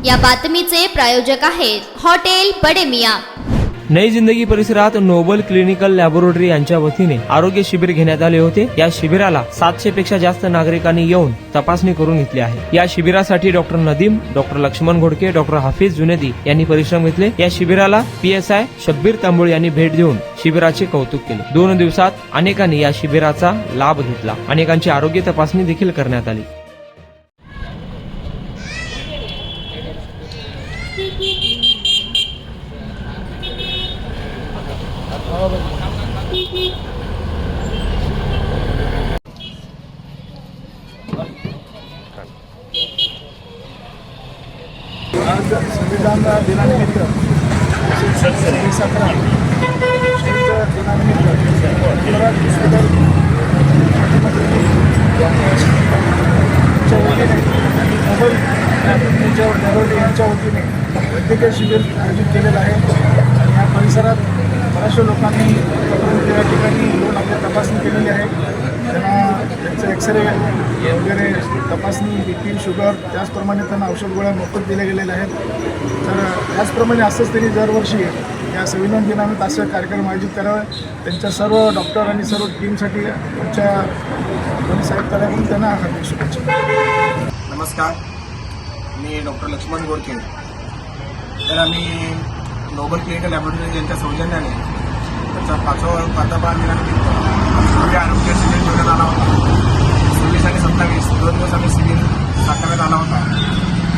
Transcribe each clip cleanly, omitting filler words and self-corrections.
या बातमीचे प्रायोजक आहेत हॉटेल बडे मियां। नई जिंदगी परिसरात नोबल क्लिनिकल लॅबोरेटरी यांच्या वतीने आरोग्य शिबिर घेण्यात आले होते। या शिबिराला 700 पेक्षा जास्त नागरिकांनी येऊन तपासणी करून घेतली आहे। या शिबिरासाठी doctor Nadeem, doctor Laxman Ghodke, doctor Hafiz Junedi यांनी परिश्रम घेतले। या शिबिराला PSI शब्बीर तांबोळ यांनी भेट देऊन शिबिराचे कौतुक केले। 2 दिवसात अनेकांनी या शिबिराचा लाभ घेतला। अनेकांची आरोग्य तपासणी देखील करण्यात आली। आज संविधान दिनानिमित्त 17 दिनानिमित्त यांच्या वतीने वैद्यकीय शिबिर आयोजित केलेलं आहे आणि या परिसरात बऱ्याचशा लोकांनी या ठिकाणी येऊन आपली तपासणी केलेली आहे। त्यांना त्यांचं एक्सरे वगैरे तपासणी, BP, शुगर, त्याचप्रमाणे त्यांना औषध गोळ्या मोफत दिल्या गेलेल्या आहेत। तर त्याचप्रमाणे असंच त्यांनी दरवर्षी या संविधान दिनानिमित्त असे कार्यक्रम आयोजित करावे। त्यांच्या सर्व डॉक्टर आणि सर्व टीमसाठी आमच्या दोन्ही साहेबकडून त्यांना हार्दिक शुभेच्छा। नमस्कार, मी डॉक्टर लक्ष्मण घोडके। तर आम्ही नोबल क्लिनिकल लॅबोरेटरी यांच्या सौजन्याने त्याचा 5वा वर्धापन दिनानिमित्त आरोग्य शिबिर ठेवण्यात आला होता। 26 आणि 27 2 दिवस आम्ही शिबिर टाकण्यात आला होता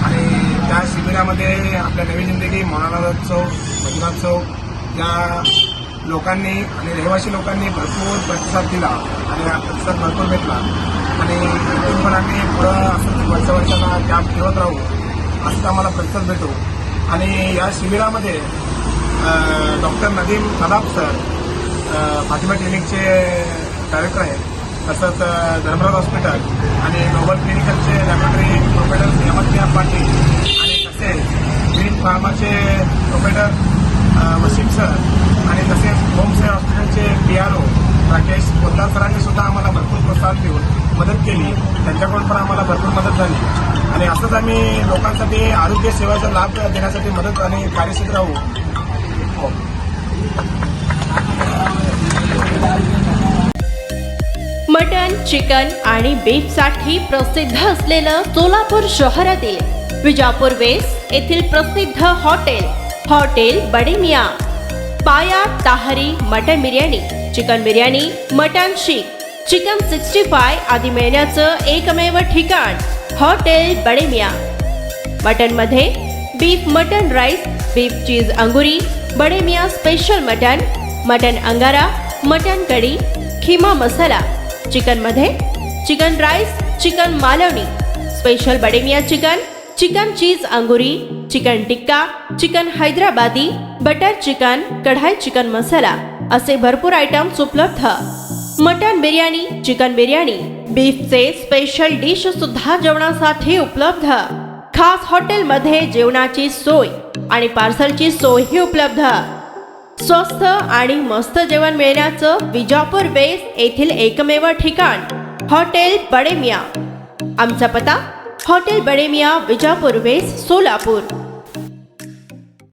आणि त्या शिबिरामध्ये आपल्या नवी जिंदगी, मौलाना चौक, मंजुनाथ चौक या लोकांनी आणि रहिवासी लोकांनी भरपूर प्रतिसाद दिला आणि हा प्रतिसाद भरपूर भेटला आणि इथून पण आम्ही पुढं असं वर्षांना कॅम्प ठेवत राहू असं आम्हाला प्रतिसाद भेटू। आणि या शिबिरामध्ये डॉक्टर नदीम सदाब सर फातिमा क्लिनिकचे डायरेक्टर आहेत, तसंच धर्मराज हॉस्पिटल आणि नोबल क्लिनिकलचे लॅबोरेटरी प्रोफेसर हेमंत पाटील आणि तसेच ग्रीन फार्माचे प्रोफेसर वसीम सर आणि तसेच होमसे हॉस्पिटलचे PRO राकेश पोद्दार सरांनी सुद्धा आम्हाला भरपूर प्रोत्साहन देऊन मदत केली। त्यांच्याकडून पण आम्हाला भरपूर मदत झाली आणि असंच आम्ही लोकांसाठी आरोग्य सेवेचा लाभ देण्यासाठी मदत आणि कार्यशील राहू। मटन, चिकन आणि बीफसाठी प्रसिद्ध असलेलं सोलापूर शहरातील विजापूर वेस्ट येथील प्रसिद्ध hotel Bade Miyan. Paya tahari mutton biryani, chicken biryani, mutton seekh, chicken 65 आदी मिळण्याचं एकमेव ठिकाण हॉटेल बडे मियां। मटन मध्ये beef mutton rice, beef cheese angoori, Bade Miyan special mutton angara, mutton kadhi, keema masala. Chicken मध्ये chicken rice, chicken Malvani, special Bade Miyan chicken cheese angoori, chicken tikka, chicken Hyderabadi, butter chicken, kadhai chicken masala असे भरपूर आयटम्स उपलब्ध। मटन बिर्याणी, चिकन बिर्याणी, बीफचे स्पेशल डिश सुद्धा जेवणासाठी उपलब्ध। खास हॉटेलमध्ये जेवणाची सोय आणि पार्सलची सोयही उपलब्ध। स्वस्त आणि मस्त जेवण मिळण्याचं विजापूर वेस्ट येथील एकमेव ठिकाण हॉटेल बडे मियां। आमचा पत्ता हॉटेल बडे मियां, विजापूर वेस्ट, सोलापूर।